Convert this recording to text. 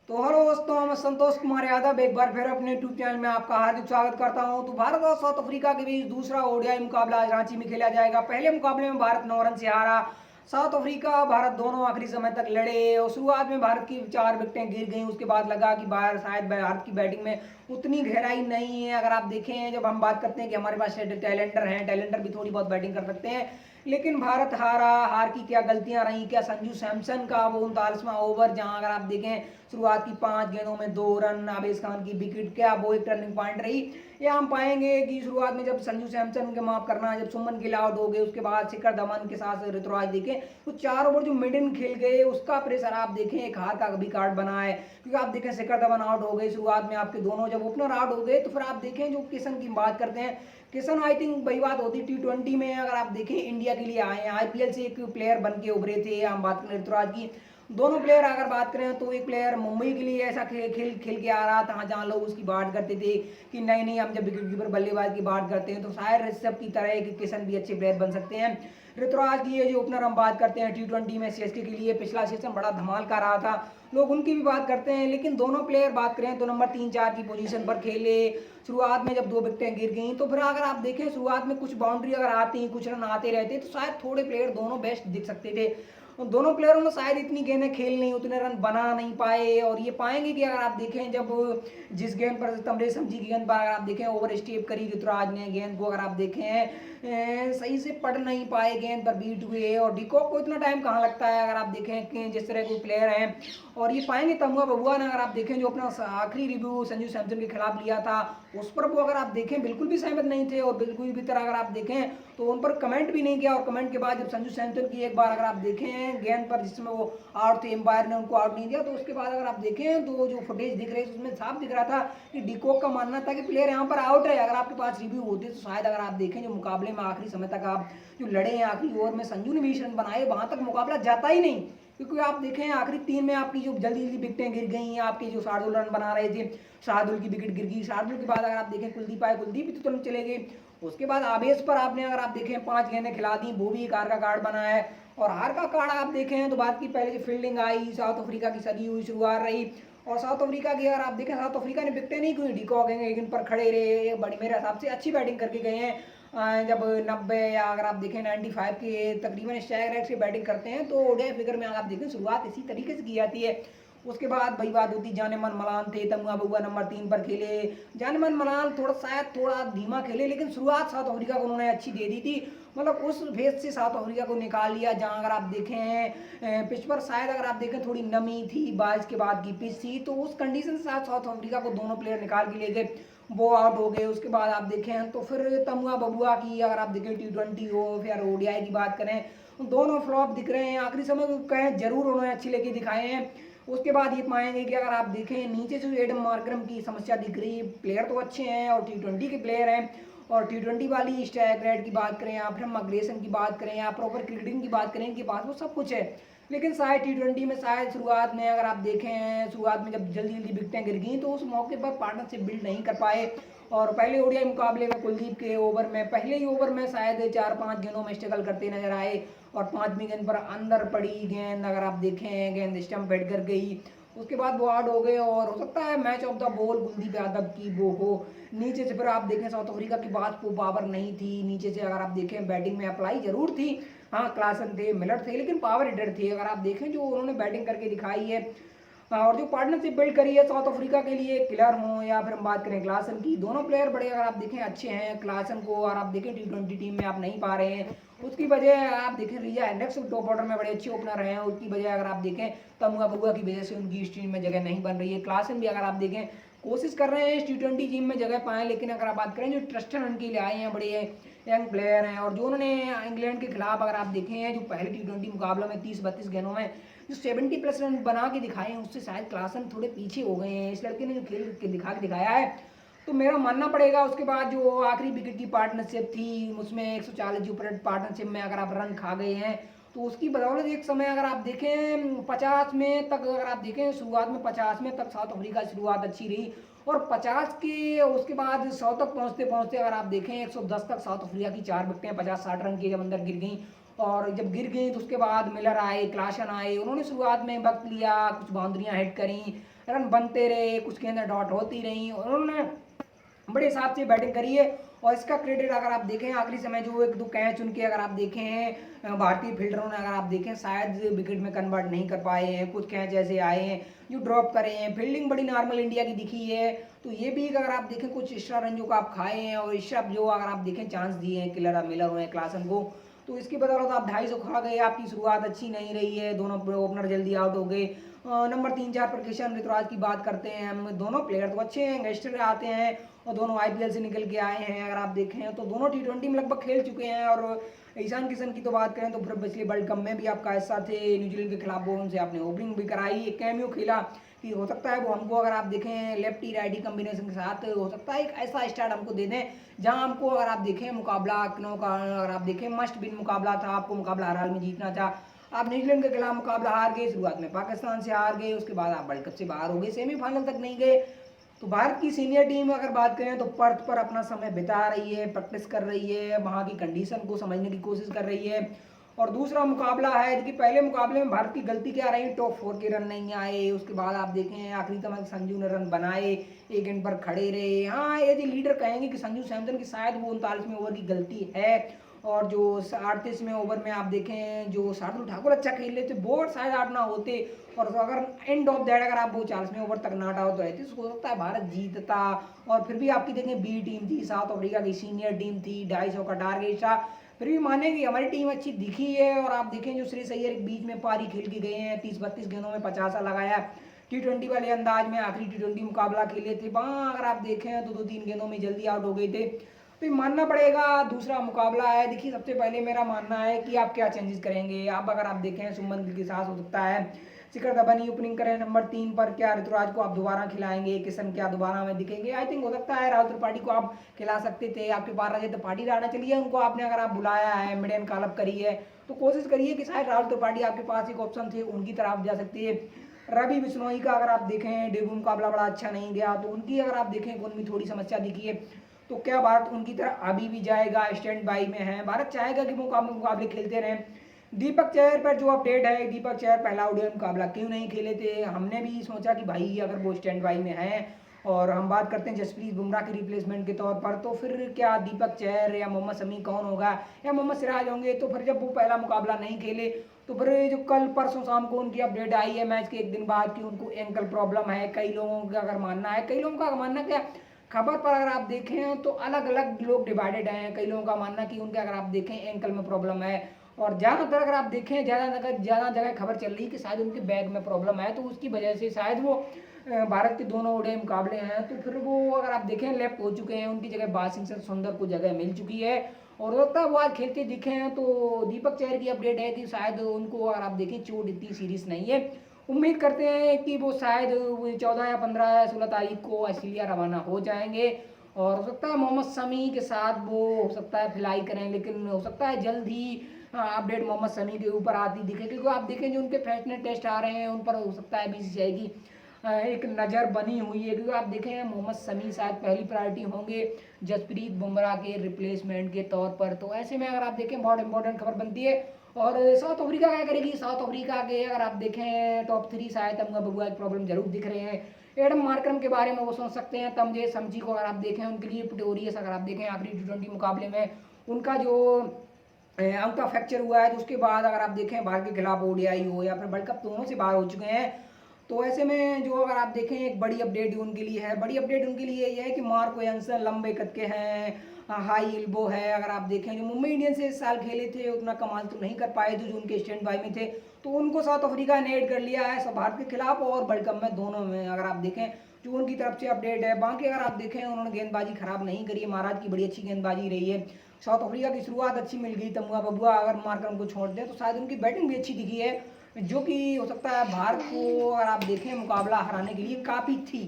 तो हेलो दोस्तों, मैं संतोष कुमार यादव एक बार फिर अपने यूट्यूब चैनल में आपका हार्दिक स्वागत करता हूं। तो भारत और साउथ अफ्रीका के बीच दूसरा ओडीआई मुकाबला आज रांची में खेला जाएगा। पहले मुकाबले में भारत 9 रन से हारा। साउथ अफ्रीका भारत दोनों आखिरी समय तक लड़े और शुरुआत में भारत की 4 विकेटें गिर गईं। उसके बाद लगा कि शायद भारत की बैटिंग में उतनी गहराई नहीं है। अगर आप देखें, जब हम बात करते हैं कि हमारे पास टैलेंटर भी थोड़ी बहुत बैटिंग कर सकते हैं, लेकिन भारत हारा। हार की क्या गलतियां रही, क्या संजू सैमसन का वो 39वां ओवर, जहां अगर आप देखें शुरुआत की 5 गेंदों में 2 रन, आवेश खान की विकेट, क्या वो एक टर्निंग पॉइंट रही। या हम पाएंगे कि शुरुआत में जब संजू सैमसन के माफ करना, जब सुमन गिल आउट हो गए, उसके बाद शिखर धवन के साथ ऋतुराज देखें तो 4 ओवर जो मिडिल खेल गए, उसका प्रेशर आप देखें एक हार का भी कार्ड बना है। क्योंकि आप देखें शिखर धवन आउट हो गए शुरुआत में, आपके दोनों जब ओपनर आउट हो गए, तो फिर आप देखें जो किशन की बात करते हैं, किशन आई थिंक वही बात होती T20 में अगर आप देखें इंडिया के लिए आए हैं, आईपीएल से एक प्लेयर बन के उभरे थे। हम बात करें ऋतुराज की, दोनों प्लेयर अगर बात करें तो एक प्लेयर मुंबई के लिए ऐसा खेल के आ रहा था जहां लोग उसकी बात करते थे कि नहीं नहीं, हम जब विकेट कीपर बल्लेबाज की बात करते हैं तो शायद ऋषभ की तरह कि किशन भी अच्छे प्लेयर बन सकते हैं। ऋतुराज की ये जो ओपनर हम बात करते हैं T20 में सीएसके के लिए पिछला सीजन बड़ा धमाल का रहा था, लोग उनकी भी बात करते हैं। लेकिन दोनों प्लेयर बात करें तो नंबर 3-4 की पोजीशन पर खेले। शुरुआत में जब 2 विकेटें गिर गई तो फिर अगर आप देखें शुरुआत में कुछ बाउंड्री अगर आती, कुछ रन आते रहते तो शायद थोड़े प्लेयर दोनों बेस्ट दिख सकते थे। दोनों प्लेयरों ने शायद इतनी गेंदें खेल नहीं, उतने रन बना नहीं पाए। और ये पाएंगे कि अगर आप देखें जब जिस गेंद पर तमरे समझी की गेंद पर अगर आप देखें ओवर स्टेप करी ऋतुराज ने गेंद को, अगर आप देखें सही से पढ़ नहीं पाए, गेंद पर बीट हुए। और डिकॉक को इतना टाइम कहाँ लगता है अगर आप देखें कि जिस तरह के प्लेयर हैं। और ये पाएंगे तमुआ बबुआ ने, अगर आप देखें जो अपना आखिरी रिव्यू संजू सैमसन के खिलाफ लिया था, उस पर वो अगर आप देखें बिल्कुल भी सहमत नहीं थे। और बिल्कुल भी तरह अगर आप देखें तो उन पर कमेंट भी नहीं किया। और कमेंट के बाद जब संजू सैमसन की एक बार अगर आप देखें गेंद पर जिसमें वो आउट थे, एम्पायर ने उनको आउट नहीं दिया, तो उसके बाद अगर आप देखें तो जो फुटेज दिख रही है उसमें साफ दिख रहा था कि डिकॉक का मानना था कि प्लेयर यहाँ पर आउट है। अगर आपके पास रिव्यू होते तो शायद अगर आप देखें जो मुकाबले में आखिरी समय तक आप जो लड़े हैं, आखिरी ओवर में संजू ने 20 रन बनाए, वहां तक मुकाबला जाता ही नहीं। क्योंकि आप देखें आखिरी 3 में आपकी जो जल्दी जल्दी विकेटें गिर गई हैं, आपके जो शार्दुल रन बना रहे थे, शार्दुल की विकेट गिर गई। शार्दुल के बाद अगर आप देखें कुलदीप आए, कुलदीप भी तो तुरंत चले गए। उसके बाद आवेश पर आपने अगर आप देखें 5 गेंदें खिला दी, वो भी एक हार का कार्ड बना है। और हार का कार्ड आप देखें तो बात की पहले जो फील्डिंग आई, साउथ अफ्रीका की सदी हुई शुरुआत रही। और साउथ अफ्रीका की अगर आप देखें, साउथ अफ्रीका ने विकेटें नहीं की, डिकॉक एक पर खड़े रहे, बड़ी मेरे हिसाब से अच्छी बैटिंग करके गए हैं। जब 90 या अगर आप देखें 95 के तकरीबन स्ट्राइक रेट से बैटिंग करते हैं तो ओडीआई फिगर में अगर आप देखें शुरुआत इसी तरीके से की जाती है। उसके बाद वही बात होती, जानेमन मलान थे, तमुआ बबुआ नंबर 3 पर खेले। जानेमन मलान थोड़ा धीमा खेले, लेकिन शुरुआत साउथ अफ्रीका को उन्होंने अच्छी दे दी थी। मतलब उस फेज से साउथ अफ्रीका को निकाल लिया जहां अगर आप देखें पिच पर शायद अगर आप देखें थोड़ी नमी थी, बारिश के बाद की पिच थी, तो उस कंडीशन से साउथ अफ्रीका को दोनों प्लेयर निकाल के ले गए, वो आउट हो गए। उसके बाद आप देखें तो फिर तमुआ बबुआ की अगर आप देखें T20 हो फिर ओडीआई की बात करें, दोनों फ्लॉप दिख रहे हैं। आखिरी समय को कहें जरूर उन्होंने अच्छी लेके दिखाए हैं। उसके बाद ये पाएंगे कि अगर आप देखें नीचे से एडम मार्करम की समस्या दिख रही है, प्लेयर तो अच्छे हैं और T20 के प्लेयर हैं। और T20 वाली स्ट्राइक रेट की बात करें या फिर हम अग्रेशन की बात करें या प्रॉपर क्रिकेटिंग की बात करें, इनके पास वो सब कुछ है। लेकिन शायद T20 में शायद शुरुआत में अगर आप देखें, शुरुआत में जब जल्दी जल्दी विकेटें गिर गई तो उस मौके पर पार्टनरशिप बिल्ड नहीं कर पाए। और पहले ओडीआई मुकाबले में कुलदीप के ओवर में पहले ही ओवर में शायद 4-5 गेंदों में स्ट्रगल करते नजर आए। और 5वीं गेंद पर अंदर पड़ी गेंद, अगर आप देखें गेंद स्टंप हेड कर गई, उसके बाद वो आउट हो गए। और हो सकता है match of the ball Kuldeep Yadav की वो हो। नीचे से फिर आप देखें साउथ अफ्रीका की बात को पावर नहीं थी, नीचे से अगर आप देखें बैटिंग में अप्लाई जरूर थी, हाँ क्लासन थे, मिलर थे, लेकिन पावर हिटर थे। अगर आप देखें जो उन्होंने बैटिंग करके दिखाई है और जो पार्टनरशिप बिल्ड करी है साउथ अफ्रीका के लिए, किलर हो या फिर हम बात करें क्लासन की, दोनों प्लेयर बड़े अगर आप देखें अच्छे हैं। क्लासन को और आप देखें T20 टीम में आप नहीं पा रहे हैं, उसकी वजह आप देखें रिया इंडेक्स टॉप ऑर्डर में बड़े अच्छे ओपनर रहे हैं, उसकी वजह अगर आप देखें तमुआ बबुआ की वजह से उनकी इस टीम में जगह नहीं बन रही है। क्लासन भी अगर आप देखें कोशिश कर रहे हैं इस T20 टीम में जगह पाएं, लेकिन अगर आप बात करें जो ट्रस्टन उनके लिए आए हैं बड़े यंग प्लेयर हैं। और जो उन्होंने इंग्लैंड के खिलाफ अगर आप देखें जो पहले T20 मुकाबलों में 30-32 गेंदों में जो 70+ रन बना के दिखाए हैं, उससे शायद क्लासन थोड़े पीछे हो गए हैं। इस लड़के ने जो खेल के दिखाया है तो मेरा मानना पड़ेगा। उसके बाद जो आखिरी विकेट की पार्टनरशिप थी उसमें 140 जो पार्टनरशिप में अगर आप रन खा गए हैं तो उसकी बदौलत एक समय अगर आप देखें 50 में तक, अगर आप देखें शुरुआत में 50 में तक साउथ अफ्रीका की शुरुआत अच्छी रही। और 50 के उसके बाद 100 तक पहुंचते पहुंचते अगर आप देखें 110 तक साउथ अफ्रीका की 4 विकेटें 50-60 रन की जब अंदर गिर गई। और जब गिर गई तो उसके बाद मिलर आए, क्लासन आए, उन्होंने शुरुआत में वक्त लिया, कुछ बाउंड्रियां हिट करी। रन बनते रहे, कुछ के अंदर डॉट होती रही और उन्होंने बड़े हिसाब से बैटिंग करी है। और इसका क्रेडिट अगर आप देखें आखिरी समय जो एक दो कैच उनके अगर आप देखें भारतीय फील्डरों ने अगर आप देखें शायद विकेट में कन्वर्ट नहीं कर पाए हैं, कुछ कैच ऐसे आए हैं जो ड्रॉप करे हैं। फील्डिंग बड़ी नॉर्मल इंडिया की दिखी है। तो ये भी अगर आप देखें कुछ एक्स्ट्रा रन जो आप खाए हैं और एक्स्ट्रा जो अगर आप देखें चांस दिए हैं किलर मिलर हुए क्लासन को, तो इसकी बदौलत आप 250 खा गए। आपकी शुरुआत अच्छी नहीं रही है, दोनों ओपनर जल्दी आउट हो गए। नंबर 3-4 पर किशन ऋतुराज की बात करते हैं हम, दोनों प्लेयर तो अच्छे हैं, यंगस्टर आते हैं और दोनों आईपीएल से निकल के आए हैं। अगर आप देखें तो दोनों टी20 में लगभग खेल चुके हैं। और ईशान किशन की तो बात करें तो फिर पिछले वर्ल्ड कप में भी आपका हिस्सा थे, न्यूजीलैंड के खिलाफ वो उनसे आपने ओपनिंग भी कराई, एक कैमियो खेला कि हो सकता है वो हमको अगर आप देखें लेफ्टी राइटी कॉम्बिनेशन के साथ हो सकता है एक ऐसा स्टार्ट हमको दे दें जहां हमको अगर आप देखें मुकाबला किनों का अगर आप देखें मस्ट विन मुकाबला था, आपको मुकाबला हर हाल में जीतना था। आप न्यूजीलैंड के खिलाफ मुकाबला हार गए, शुरुआत में पाकिस्तान से हार गए, उसके बाद आप वर्ल्ड कप से बाहर हो गए, सेमीफाइनल तक नहीं गए। तो भारत की सीनियर टीम अगर बात करें तो पर्थ पर अपना समय बिता रही है, प्रैक्टिस कर रही है, वहाँ की कंडीशन को समझने की कोशिश कर रही है। और दूसरा मुकाबला है कि पहले मुकाबले में भारत की गलती क्या रही, टॉप 4 के रन नहीं आए, उसके बाद आप देखें आखिरी तक संजू ने रन बनाए, एक एंड पर खड़े रहे। हाँ यदि लीडर कहेंगे कि संजू सैमसन की शायद वो 39वें ओवर की गलती है और जो 38वें ओवर में आप देखें जो शार्दुल ठाकुर अच्छा खेल रहे थे वो शायद आउट ना होते और अगर एंड ऑफ दैट अगर आप वो 40वें ओवर तक नॉट आउट रहते तो हो सकता है भारत जीतता। और फिर भी आपकी देखें बी टीम थी, साउथ अफ्रीका की सीनियर टीम थी, 250 का टारगेट था, फिर भी माने कि हमारी टीम अच्छी दिखी है। और आप देखें जो श्रेयस अय्यर एक बीच में पारी खेल के गए हैं, 30-32 गेंदों में 50 लगाया, टी20 वाले अंदाज में आखिरी टी20 मुकाबला खेले थे, वहाँ अगर आप देखें तो 2-3 गेंदों में जल्दी आउट हो गए थे। तो मानना पड़ेगा दूसरा मुकाबला है। देखिए सबसे पहले मेरा मानना है कि आप क्या चेंजेस करेंगे। आप अगर आप देखें सुमन गिल के साथ हो सकता है शिखर धवन ओपनिंग करें नंबर 3 पर, क्या ऋतुराज को आप दोबारा खिलाएंगे, किशन क्या दोबारा में दिखेंगे। आई थिंक हो सकता है राहुल त्रिपाठी को आप खिला सकते थे, आपके पास रजत त्रिपाठी रहना, चलिए उनको आपने अगर आप बुलाया है मिड एंड कॉल अप करी है तो कोशिश करिए कि शायद राहुल त्रिपाठी आपके पास एक ऑप्शन थे, उनकी तरफ आप जा सकते हैं। रवि बिश्नोई का अगर आप देखें डेब्यू मुकाबला बड़ा अच्छा नहीं गया, तो उनकी अगर आप देखें उनमें थोड़ी समस्या दिखी है, तो क्या भारत उनकी तरह अभी भी जाएगा, स्टैंड बाई में है, भारत चाहेगा कि मुकाबले खेलते रहें। दीपक चहर पर जो अपडेट है, दीपक चहर पहला ओडीआई मुकाबला क्यों नहीं खेले थे, हमने भी सोचा कि भाई अगर वो स्टैंड बाई में है और हम बात करते हैं जसप्रीत बुमराह के रिप्लेसमेंट के तौर पर, तो फिर क्या दीपक चहर या मोहम्मद शमी कौन होगा या मोहम्मद सिराज होंगे। तो फिर जब वो पहला मुकाबला नहीं खेले तो फिर जो कल परसों शाम को उनकी अपडेट आई है मैच के एक दिन बाद कि उनको एंकल प्रॉब्लम है। कई लोगों का अगर मानना है, कई लोगों का मानना क्या, खबर पर अगर आप देखें तो अलग अलग लोग डिवाइडेड हैं। कई लोगों का मानना कि उनके अगर आप देखें एंकल में प्रॉब्लम है और ज़्यादातर अगर आप देखें ज़्यादा जगह खबर चल रही है कि शायद उनके बैग में प्रॉब्लम है, तो उसकी वजह से शायद वो भारत के दोनों ओडीआई मुकाबले हैं तो फिर वो अगर आप देखें लेफ्ट हो चुके हैं, उनकी जगह बासिंग सुंदर को जगह मिल चुकी है और लगता है वो आज खेलते दिखे हैं। तो दीपक चहर की अपडेट है कि शायद उनको अगर आप देखें चोट इतनी सीरियस नहीं है, उम्मीद करते हैं कि वो शायद 14 या 15 या 16 तारीख को ऑस्ट्रेलिया रवाना हो जाएंगे और हो सकता है मोहम्मद शमी के साथ वो हो सकता है फिलाई करें, लेकिन हो सकता है जल्द ही अपडेट मोहम्मद शमी के ऊपर आती दिखे, क्योंकि आप देखें जो उनके फैसले टेस्ट आ रहे हैं उन पर हो सकता है बीसीसीआई की एक नज़र बनी हुई है, क्योंकि आप देखें मोहम्मद शमी शायद पहली प्रायोरिटी होंगे जसप्रीत बुमराह के रिप्लेसमेंट के तौर पर। तो ऐसे में अगर आप देखें बहुत इंपॉर्टेंट खबर बनती है। और साउथ अफ्रीका क्या करेगी, साउथ अफ्रीका के अगर आप देखें टॉप 3 शायद तमगा बगुआ की प्रॉब्लम जरूर दिख रहे हैं। एडम मार्करम के बारे में वो सोच सकते हैं, तमजे समझी को अगर आप देखें उनके लिए पिटोरियस अगर आप देखें आखिरी टी20 मुकाबले में उनका जो अंक का फ्रैक्चर हुआ है, तो उसके बाद अगर आप देखें भारत के खिलाफ ओडीआई हो या फिर वर्ल्ड कप दोनों से बाहर हो चुके हैं। तो ऐसे में जो अगर आप देखें एक बड़ी अपडेट उनके लिए है, बड़ी अपडेट उनके लिए ये है कि मार्को एंसन लंबे कद के हैं, हाई एल्बो है। अगर आप देखें जो मुंबई इंडियंस से इस साल खेले थे उतना कमाल तो नहीं कर पाए जो उनके स्टैंड बाई में थे, तो उनको साउथ अफ्रीका ने ऐड कर लिया है भारत के खिलाफ और वर्ल्ड कप में दोनों में। अगर आप देखें जो उनकी तरफ से अपडेट है, बाकी अगर आप देखें उन्होंने गेंदबाजी खराब नहीं करी है, महाराज की बड़ी अच्छी गेंदबाजी रही है। साउथ अफ्रीका की शुरुआत अच्छी मिल गई, तमुआ बबुआ अगर मार्करम को छोड़ दें तो शायद उनकी बैटिंग भी अच्छी दिखी है, जो कि हो सकता है भारत को अगर आप देखें मुकाबला हराने के लिए काफ़ी थी।